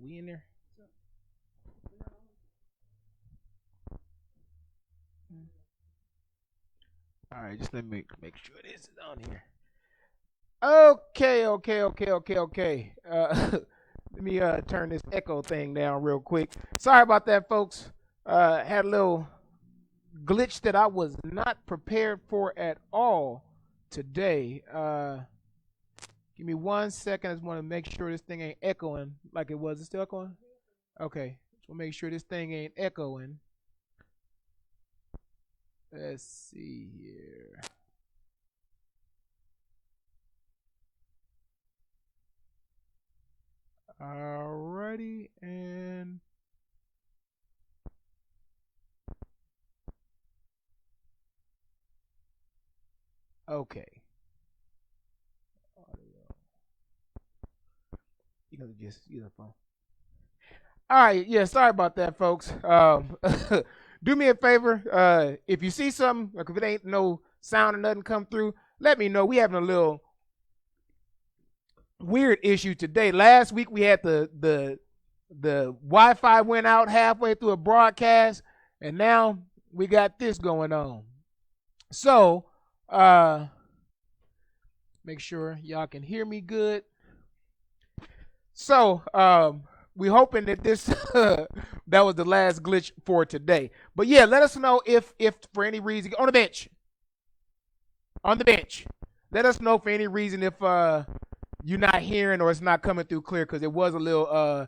We in there? All right, just let me make sure this is on here. Okay. Let me turn this echo thing down real quick. Sorry about that, folks. Had a little glitch that I was not prepared for at all today. Give me 1 second. I just want to make sure this thing ain't echoing like it was. It still echoing? Okay. Just want to make sure this thing ain't echoing. Let's see here. Alrighty, and okay. You know, just use a phone. All right, yeah. Sorry about that, folks. Do me a favor. If you see something, like if it ain't no sound or nothing come through, let me know. We having a little weird issue today. Last week we had the Wi-Fi went out halfway through a broadcast, and now we got this going on. So, make sure y'all can hear me good. So, we hoping that this that was the last glitch for today. But yeah, let us know if for any reason on the bench. Let us know for any reason if you're not hearing or it's not coming through clear, because it was a little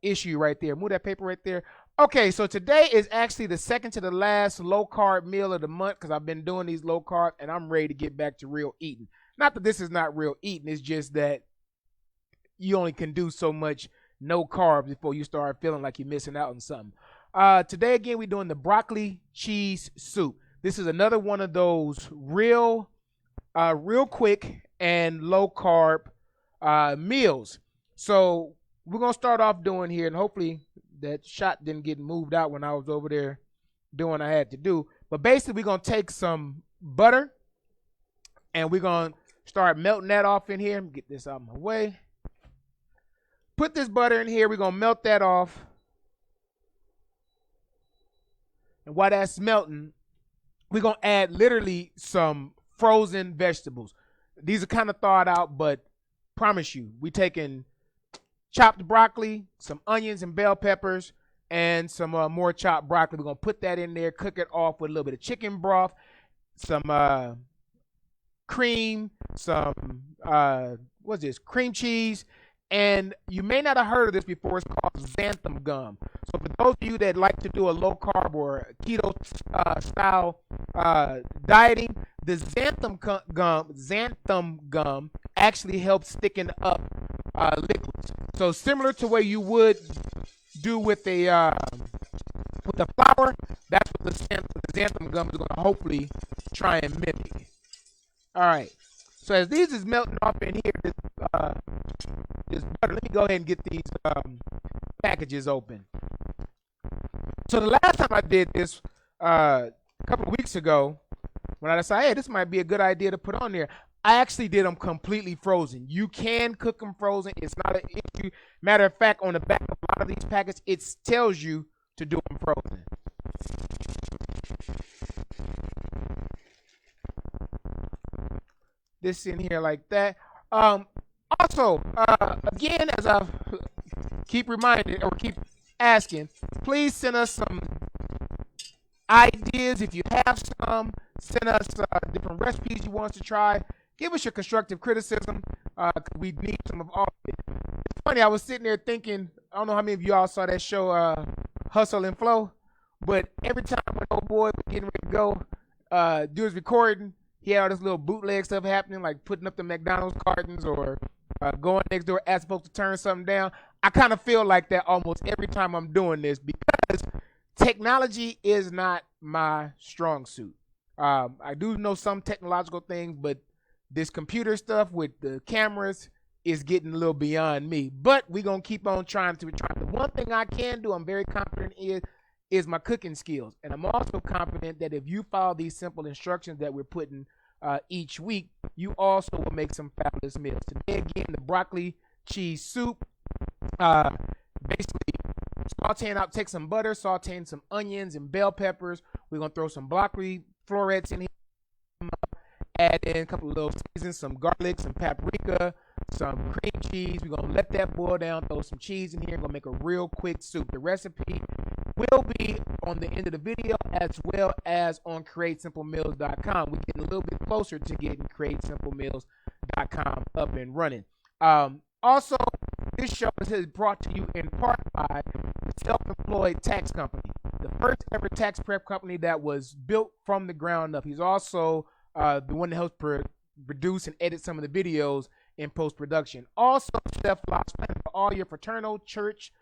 issue right there. Move that paper right there. Okay, so today is actually the second to the last low carb meal of the month, because I've been doing these low carb and I'm ready to get back to real eating. Not that this is not real eating, it's just that you only can do so much no carbs before you start feeling like you're missing out on something. Today again, we're doing the broccoli cheese soup. This is another one of those real quick and low carb meals. So we're gonna start off doing here, and hopefully that shot didn't get moved out when I was over there doing what I had to do. But basically, we're gonna take some butter and we're gonna start melting that off in here. Get this out of my way. Put this butter in here. We're gonna melt that off. And while that's melting, we're gonna add literally some frozen vegetables. These are kind of thawed out, but promise you, we taking chopped broccoli, some onions and bell peppers, and some more chopped broccoli. We're gonna put that in there, cook it off with a little bit of chicken broth, some cream, some what's this? Cream cheese. And you may not have heard of this before. It's called xanthan gum. So for those of you that like to do a low carb or keto style dieting, the xanthan gum actually helps thicken up liquids. So similar to what you would do with the flour, that's what the xanthan gum is going to hopefully try and mimic. All right. So as these is melting off in here, this butter, let me go ahead and get these packages open. So the last time I did this a couple of weeks ago, when I decided, hey, this might be a good idea to put on there, I actually did them completely frozen. You can cook them frozen. It's not an issue. Matter of fact, on the back of a lot of these packets, it tells you to do them frozen. This in here like that. Also, again, as I keep reminding or keep asking, please send us some ideas. If you have some, send us different recipes you want us to try. Give us your constructive criticism. We need some of all of it. It's funny, I was sitting there thinking, I don't know how many of y'all saw that show, Hustle and Flow, but every time an old boy was getting ready to go do his recording, he had all this little bootleg stuff happening, like putting up the McDonald's cartons or going next door, asking folks to turn something down. I kind of feel like that almost every time I'm doing this, because technology is not my strong suit. I do know some technological things, but this computer stuff with the cameras is getting a little beyond me. But we're going to keep on trying to try. The one thing I can do, I'm very confident is my cooking skills. And I'm also confident that if you follow these simple instructions that we're putting each week, you also will make some fabulous meals. Today, again, the broccoli cheese soup. basically sauteing out, take some butter, sauteing some onions and bell peppers. We're going to throw some broccoli florets in here. Add in a couple of little seasons, some garlic, some paprika, some cream cheese. We're going to let that boil down, throw some cheese in here. We're going to make a real quick soup. The recipe will be on the end of the video as well as on createsimplemeals.com. We're getting a little bit closer to getting createsimplemeals.com up and running. Also, this show is brought to you in part by the Self-Employed Tax Company, the first ever tax prep company that was built from the ground up. He's also the one that helps produce and edit some of the videos in post-production. Also, Steph Lodge Planning for all your fraternal, church,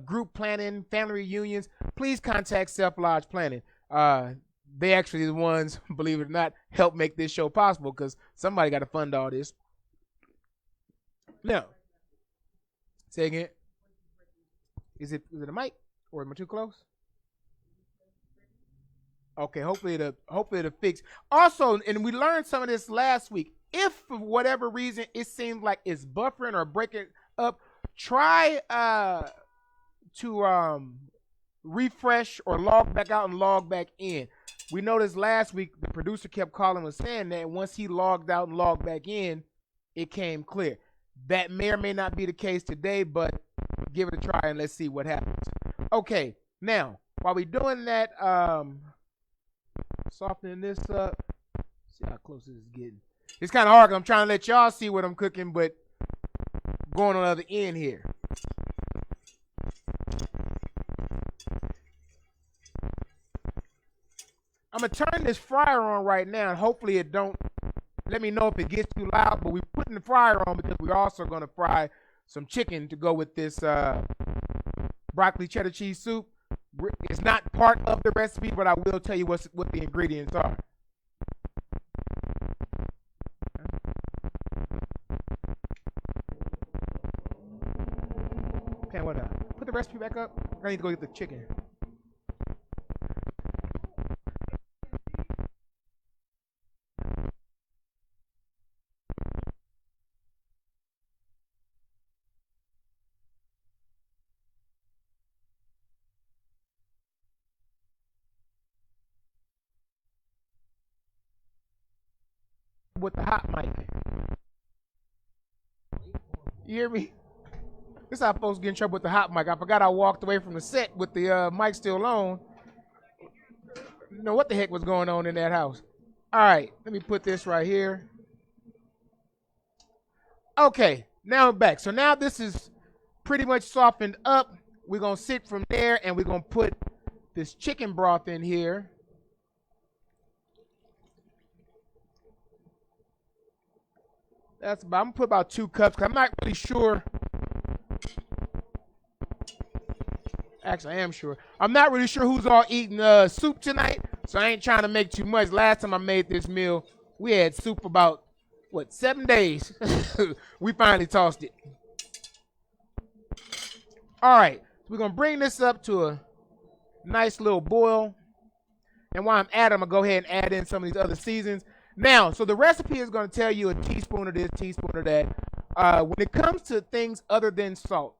group planning, family reunions. Please contact Steph Lodge Planning. They actually the ones, believe it or not, help make this show possible because somebody got to fund all this. Now, say again. Is it a mic or am I too close? Okay, hopefully it'll fix. Also, and we learned some of this last week. If for whatever reason it seems like it's buffering or breaking up, try to refresh or log back out and log back in. We noticed last week the producer kept calling and saying that once he logged out and logged back in, it came clear. That may or may not be the case today, but give it a try and let's see what happens. Okay, now while we're doing that, softening this up. See how close this is getting. It's kind of hard because I'm trying to let y'all see what I'm cooking, but going on the other end here. I'm going to turn this fryer on right now, and hopefully it don't let me know if it gets too loud, but we're putting the fryer on because we're also going to fry some chicken to go with this broccoli cheddar cheese soup. It's not part of the recipe, but I will tell you what the ingredients are. Okay, put the recipe back up. I need to go get the chicken. With the hot mic. You hear me? This is how folks get in trouble with the hot mic. I forgot I walked away from the set with the mic still on. You know what the heck was going on in that house. All right, let me put this right here. Okay, now I'm back. So now this is pretty much softened up. We're going to sit from there and we're going to put this chicken broth in here. I'm going to put about 2 cups because I'm not really sure. Actually, I am sure. I'm not really sure who's all eating soup tonight, so I ain't trying to make too much. Last time I made this meal, we had soup about, 7 days. We finally tossed it. All right, so we're going to bring this up to a nice little boil. And while I'm at it, I'm going to go ahead and add in some of these other seasons. Now, so the recipe is going to tell you a teaspoon of this, teaspoon of that. When it comes to things other than salt,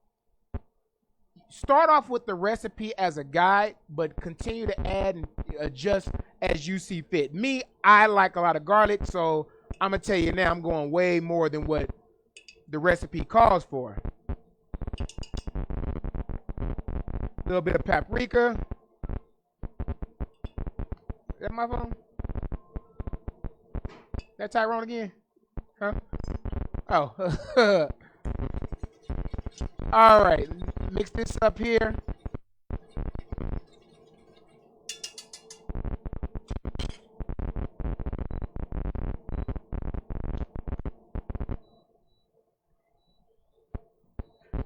start off with the recipe as a guide, but continue to add and adjust as you see fit. Me, I like a lot of garlic, so I'm going to tell you now I'm going way more than what the recipe calls for. A little bit of paprika. Is that my phone? That Tyrone again? Huh? Oh. All right. Mix this up here.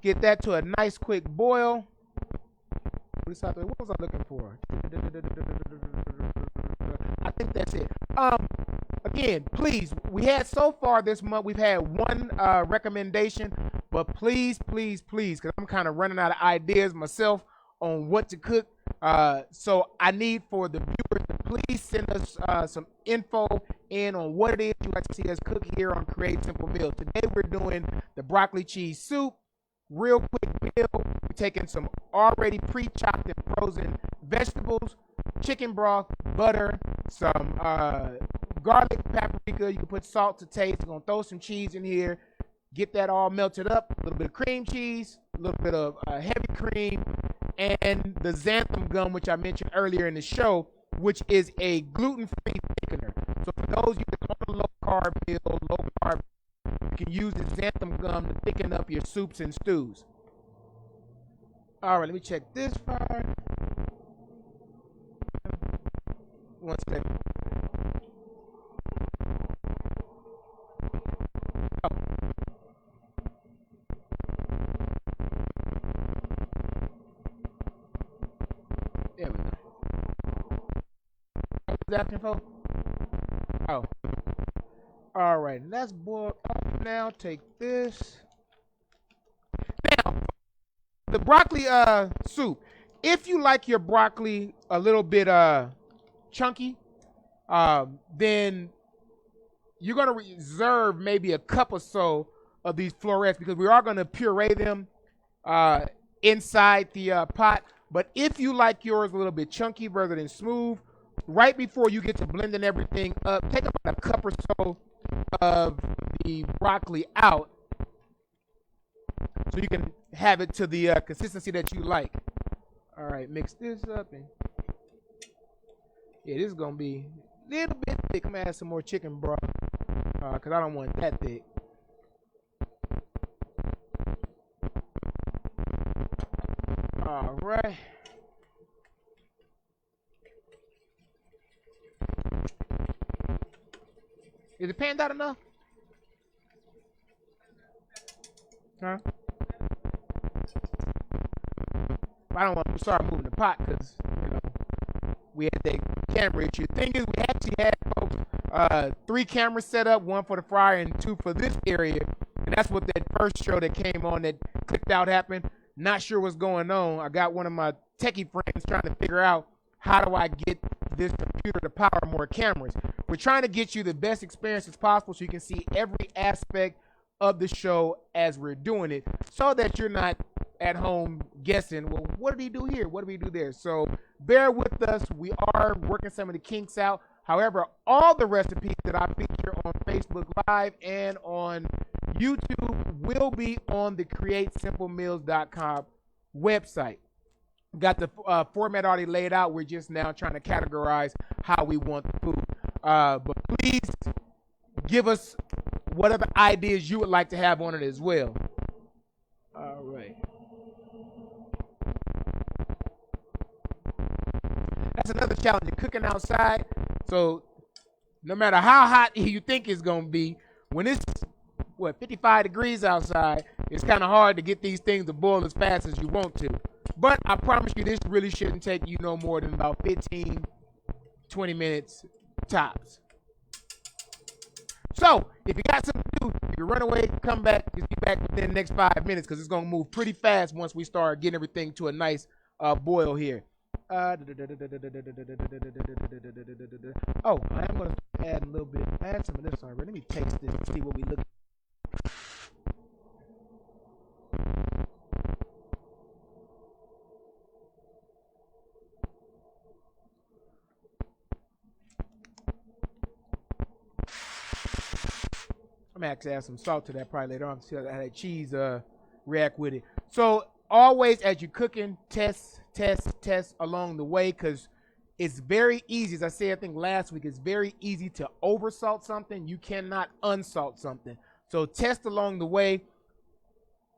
Get that to a nice quick boil. What was I looking for? I think that's it. Again, please, we had so far this month, we've had one recommendation, but please, because I'm kind of running out of ideas myself on what to cook. So I need for the viewers to please send us some info in on what it is you'd like to see us cook here on Create Simple Meals. Today we're doing the broccoli cheese soup. real quick meal. We're taking some already pre-chopped and frozen vegetables, chicken broth, butter, some garlic, paprika. You can put salt to taste. We're going to throw some cheese in here. Get that all melted up. A little bit of cream cheese, a little bit of heavy cream, and the xanthan gum, which I mentioned earlier in the show, which is a gluten-free thickener. So for those you that want a low-carb meal, low-carb, you can use the xanthan gum to thicken up your soups and stews. All right, let me check this fire. One second. Oh. There we go. What was that asking for? Oh. All right, let's boil up now. Take this. Now, the broccoli soup. If you like your broccoli a little bit chunky, then you're gonna reserve maybe a cup or so of these florets because we are gonna puree them inside the pot. But if you like yours a little bit chunky rather than smooth, right before you get to blending everything up, take about a cup or so of the broccoli out so you can have it to the consistency that you like. All right, mix this up. And yeah, this is going to be a little bit thick. I'm going to add some more chicken broth because I don't want that thick. All right. Is it panned out enough? Huh? I don't want to start moving the pot because, you know, we had that camera issue. The thing is, we actually had folks, 3 cameras set up, 1 for the fryer and 2 for this area. And that's what that first show that came on that clicked out happened. Not sure what's going on. I got one of my techie friends trying to figure out how do I get this computer to power more cameras. We're trying to get you the best experience as possible so you can see every aspect of the show as we're doing it so that you're not at home guessing, well, what did he do here? What did we do there? So bear with us. We are working some of the kinks out. However, all the recipes that I feature on Facebook Live and on YouTube will be on the CreateSimpleMeals.com website. Got the format already laid out. We're just now trying to categorize how we want the food. But please give us whatever ideas you would like to have on it as well. All right. That's another challenge, cooking outside. So no matter how hot you think it's going to be, when it's, 55 degrees outside, it's kind of hard to get these things to boil as fast as you want to. But I promise you, this really shouldn't take you no more than about 15, 20 minutes tops. So if you got something to do, you can run away, come back, just be back within the next 5 minutes because it's going to move pretty fast once we start getting everything to a nice boil here. Oh, I am going to add a little bit, add some of this on. Let me taste this and see what we look. I'm gonna actually add some salt to that probably later on. See how that cheese react with it. So always as you're cooking, test along the way because it's very easy. As I said, I think last week, it's very easy to oversalt something. You cannot unsalt something. So test along the way.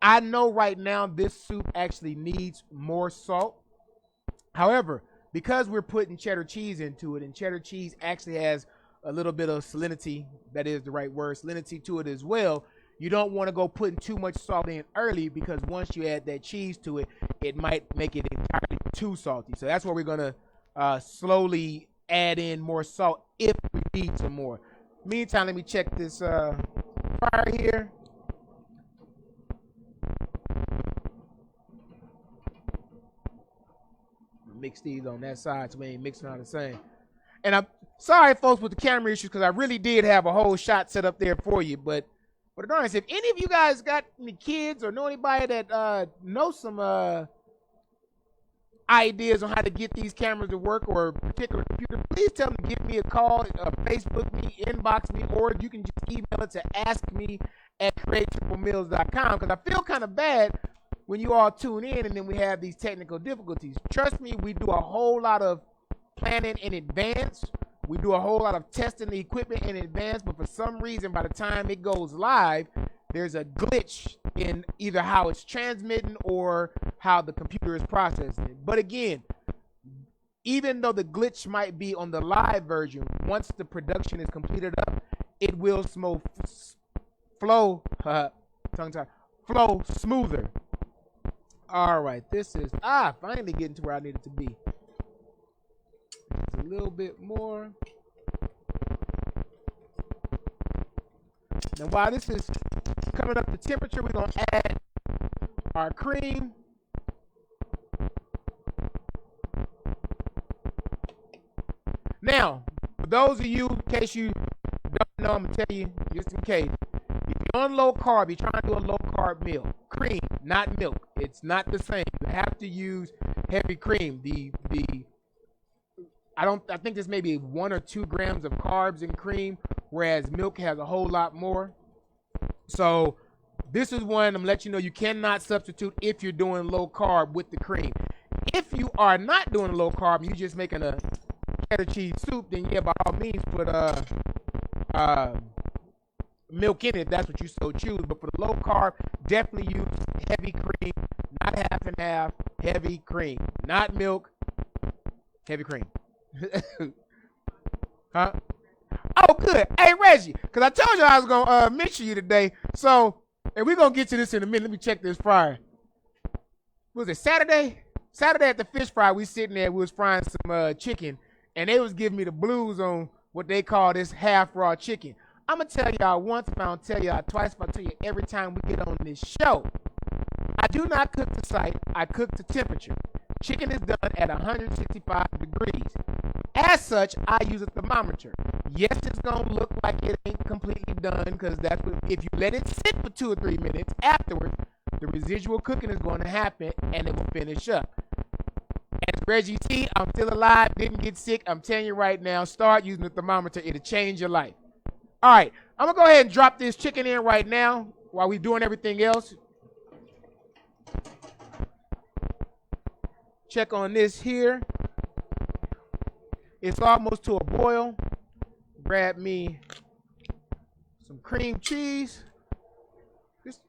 I know right now this soup actually needs more salt. However, because we're putting cheddar cheese into it, and cheddar cheese actually has a little bit of salinity, that is the right word, salinity to it as well. You don't want to go putting too much salt in early because once you add that cheese to it, it might make it entirely too salty. So that's where we're going to slowly add in more salt if we need some more. Meantime, let me check this fire here. Mix these on that side so we ain't mixing out the same. And I'm sorry, folks, with the camera issues because I really did have a whole shot set up there for you, but But darn, if any of you guys got any kids or know anybody that knows some ideas on how to get these cameras to work or a particular computer, please tell them to give me a call, Facebook me, inbox me, or you can just email it to askme@createtriplemeals.com, because I feel kind of bad when you all tune in and then we have these technical difficulties. Trust me, we do a whole lot of planning in advance. We do a whole lot of testing the equipment in advance, but for some reason, by the time it goes live, there's a glitch in either how it's transmitting or how the computer is processing it. But again, even though the glitch might be on the live version, once the production is completed up, it will flow smoother. All right, this is finally getting to where I need it to be. Just a little bit more. Now, while this is coming up to temperature, we're gonna add our cream. Now, for those of you, in case you don't know, I'm gonna tell you just in case. If you're on low carb, you're trying to do a low carb meal. Cream, not milk. It's not the same. You have to use heavy cream. I think there's maybe 1 or 2 grams of carbs in cream, whereas milk has a whole lot more. So this is one I'm letting you know you cannot substitute if you're doing low carb with the cream. If you are not doing low carb, you're just making a cheddar cheese soup, then yeah, by all means put milk in it. That's what you so choose. But for the low carb, definitely use heavy cream, not half and half. Heavy cream, not milk. Heavy cream. Huh? Oh, good. Hey, Reggie, because I told you I was going to mention you today. So, and we're going to get to this in a minute. Let me check this fryer. Was it Saturday? Saturday at the fish fry, we sitting there. We was frying some chicken, and they was giving me the blues on what they call this half-raw chicken. I'm going to tell y'all once, if I don't tell y'all twice, if I tell you every time we get on this show. I do not cook to sight. I cook to temperature. Chicken is done at 165 degrees. As such, I use a thermometer. Yes, it's going to look like it ain't completely done, because that's what, if you let it sit for 2 or 3 minutes afterwards, the residual cooking is going to happen and it will finish up. As Reggie see, I'm still alive, didn't get sick. I'm telling you right now, start using the thermometer. It'll change your life. All right, I'm going to go ahead and drop this chicken in right now while we're doing everything else. Check on this here. It's almost to a boil. Grab me some cream cheese. And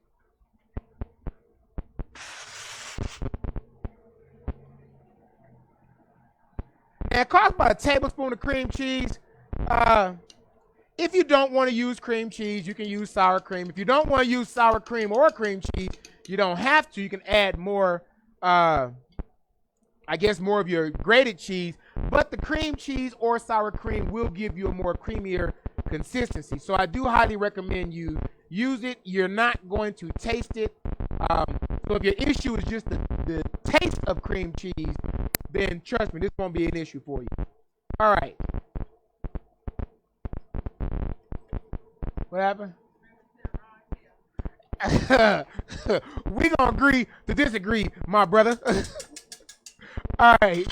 it costs about a tablespoon of cream cheese. If you don't want to use cream cheese, you can use sour cream. If you don't want to use sour cream or cream cheese, you don't have to. You can add more, I guess, more of your grated cheese. But the cream cheese or sour cream will give you a more creamier consistency. So I do highly recommend you use it. You're not going to taste it. So if your issue is just the taste of cream cheese, then trust me, this won't be an issue for you. All right. What happened? We gonna agree to disagree, my brother. All right.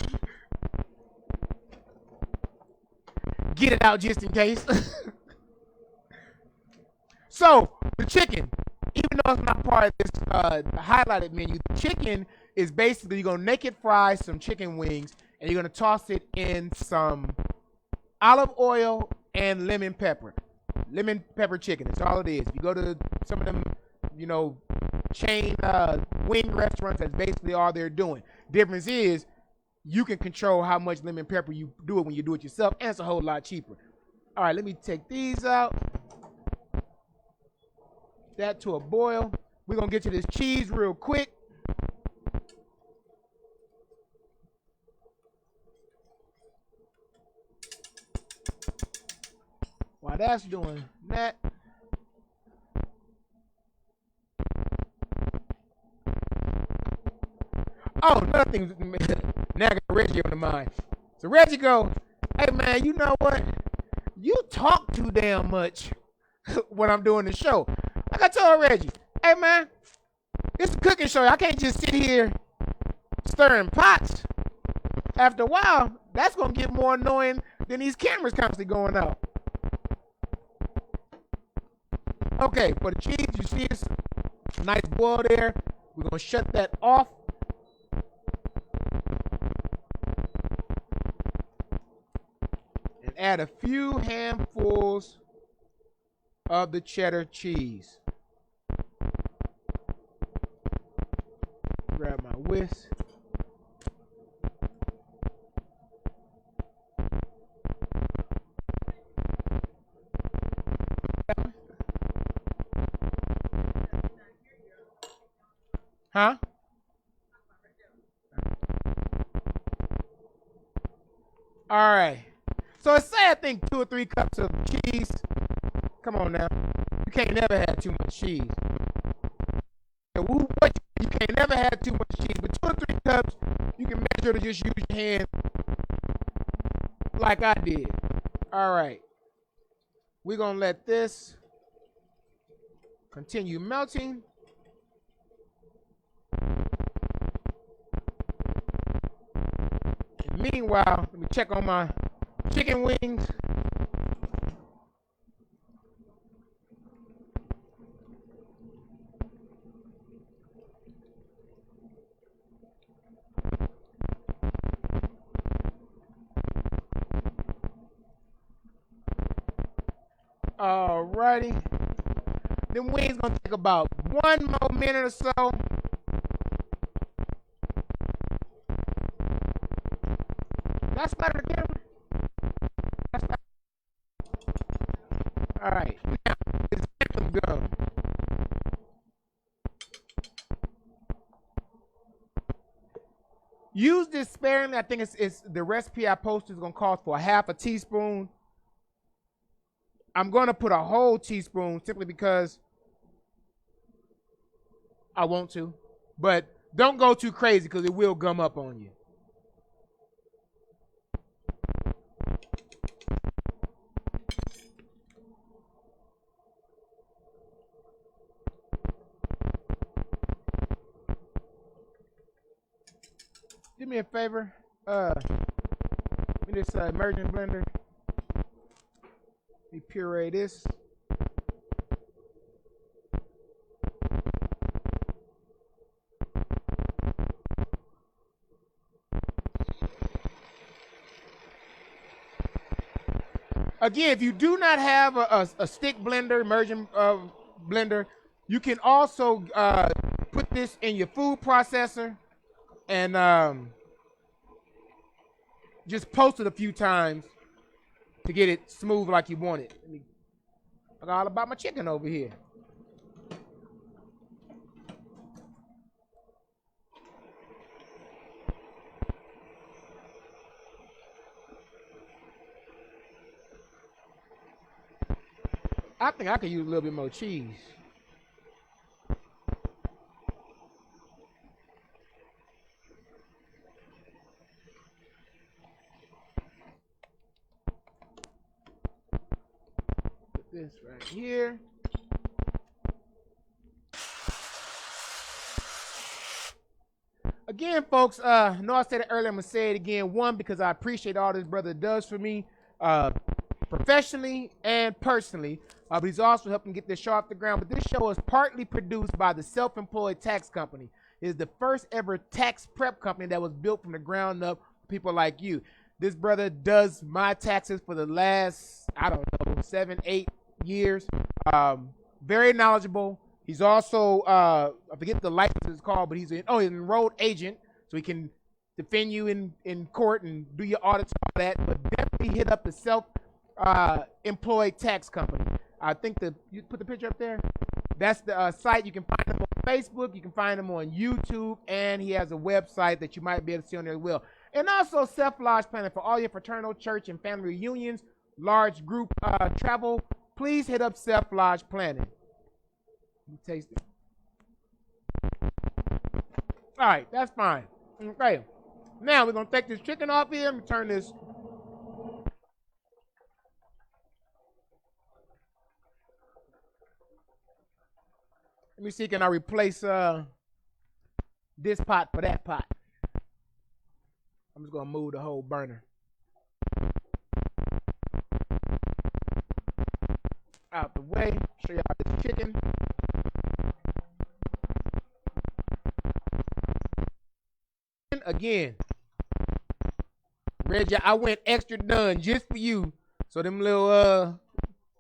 Get it out just in case. So, the chicken, even though it's not part of this highlighted menu, the chicken is basically, you're going to naked fry some chicken wings, and you're going to toss it in some olive oil and lemon pepper. Lemon pepper chicken, that's all it is. You go to some of them, chain wing restaurants, that's basically all they're doing. Difference is, you can control how much lemon pepper you do it when you do it yourself, and it's a whole lot cheaper. All right, let me take these out. That to a boil. We're going to get to this cheese real quick. While that's doing that, oh, another thing, now I got Reggie on the mind. So Reggie go, hey man, you know what? You talk too damn much when I'm doing the show. Like Like I told Reggie, hey man, it's a cooking show. I can't just sit here stirring pots. After a while, that's gonna get more annoying than these cameras constantly going out. Okay, for the cheese, you see it's nice boil there. We're gonna shut that off. And add a few handfuls of the cheddar cheese. Grab my whisk. Huh? All right. So it's say I think 2 or 3 cups of cheese. Come on now. You can't never have too much cheese. You can't never have too much cheese, but 2 or 3 cups, you can make sure to just use your hand like I did. All right. We're going to let this continue melting. Meanwhile, let me check on my chicken wings. Alrighty. Them wings gonna take about 1 more minute or so. That's better than camera. That's better. All right. Now it's some gum. Use this sparingly. I think it's the recipe I posted is gonna call for 1/2 teaspoon. I'm gonna put a whole teaspoon simply because I want to, but don't go too crazy because it will gum up on you. Do me a favor, give me this immersion blender. Let me puree this. Again, if you do not have a stick blender, immersion blender, you can also put this in your food processor and just post it a few times to get it smooth like you want it. I forgot all about my chicken over here. I think I could use a little bit more cheese. Put this right here. Again, folks, I know I said it earlier, I'm going to say it again. One, because I appreciate all this brother does for me, professionally and personally. But he's also helping get this show off the ground. But this show is partly produced by the Self-Employed Tax Company. It is the first ever tax prep company that was built from the ground up for people like you. This brother does my taxes for the last, I don't know, 7, 8 years. Very knowledgeable. He's also, I forget the license is called, but he's an enrolled agent, so he can defend you in court and do your audits and all that. But definitely hit up the Self-Employed Tax Company. I think you put the picture up there. That's the site. You can find him on Facebook. You can find him on YouTube, and he has a website that you might be able to see on there as well. And also self-lodge planning for all your fraternal, church, and family reunions, large group travel. Please hit up self-lodge planning. Let me taste it. All right, that's fine. Okay, now we're gonna take this chicken off here and turn this. Let me see, can I replace this pot for that pot? I'm just gonna move the whole burner out the way. Show y'all this chicken. Again, Reggie, I went extra done just for you. So them little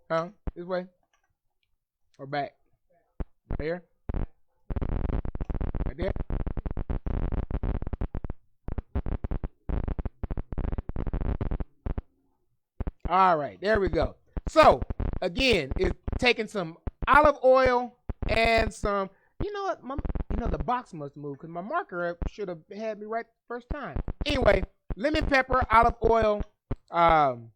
this way or back? There. Right there. All right, there we go. So again, it's taking some olive oil and some. You know what? The box must move because my marker should have had me right the first time. Anyway, lemon pepper, olive oil, and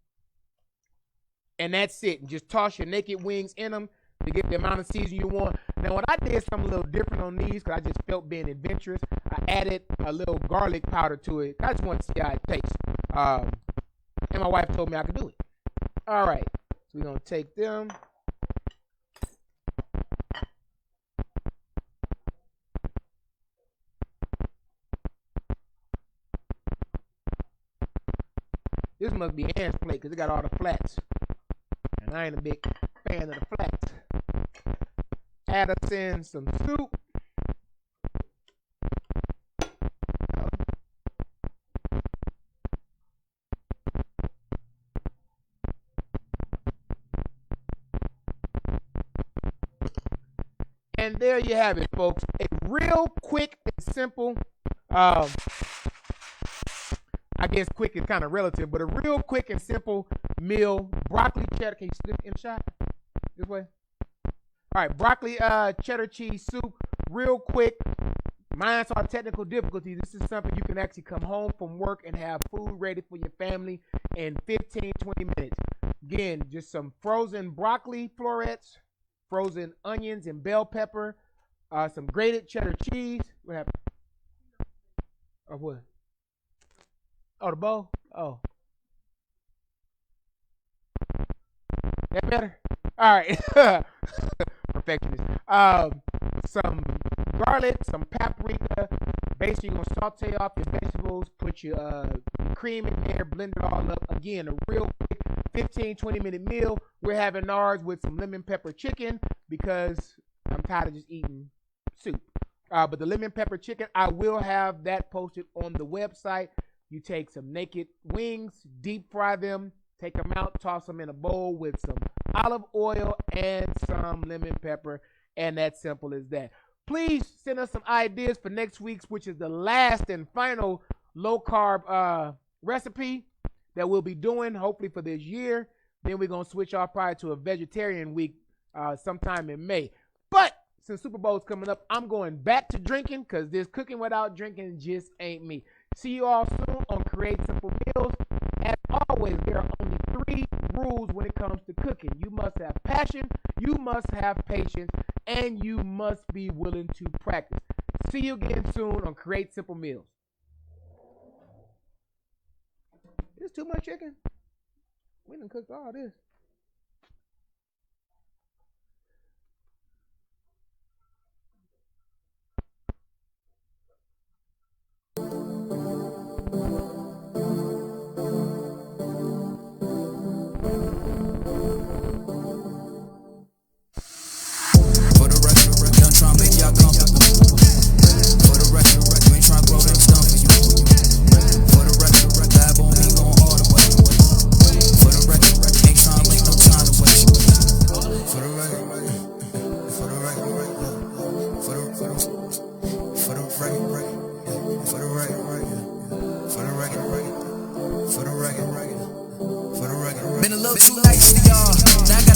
that's it. And just toss your naked wings in them to get the amount of seasoning you want. Now, when I did something a little different on these, because I just felt being adventurous, I added a little garlic powder to it. I just want to see how it tastes. And my wife told me I could do it. All right, so we're going to take them. This must be Ann's plate because it got all the flats. And I ain't a big fan of the flats. Add us in some soup. And there you have it, folks. A real quick and simple, I guess quick is kind of relative, but a real quick and simple meal. Broccoli cheddar. Can you slip in the shot? This way. All right, broccoli cheddar cheese soup. Real quick. Minus our technical difficulties, this is something you can actually come home from work and have food ready for your family in 15, 20 minutes. Again, just some frozen broccoli florets, frozen onions and bell pepper, some grated cheddar cheese. What happened? Or what? Oh, the bowl? Oh. That better? All right. Perfectionist. Some garlic, some paprika. Basically, you're going to saute off your vegetables, put your cream in there, blend it all up. Again, a real quick 15, 20-minute meal. We're having ours with some lemon pepper chicken because I'm tired of just eating soup. But the lemon pepper chicken, I will have that posted on the website. You take some naked wings, deep fry them, take them out, toss them in a bowl with some olive oil and some lemon pepper, and that's simple as that. Please send us some ideas for next week's, which is the last and final low-carb recipe that we'll be doing, hopefully for this year. Then we're going to switch off probably to a vegetarian week sometime in May. But since Super Bowl's coming up, I'm going back to drinking because this cooking without drinking just ain't me. See you all soon on Create Simple Meals. As always, there are only 3 rules when it comes to cooking. You must have passion, you must have patience, and you must be willing to practice. See you again soon on Create Simple Meals. Is too much chicken? We done cooked all this. Been a little too nice to y'all. Now I got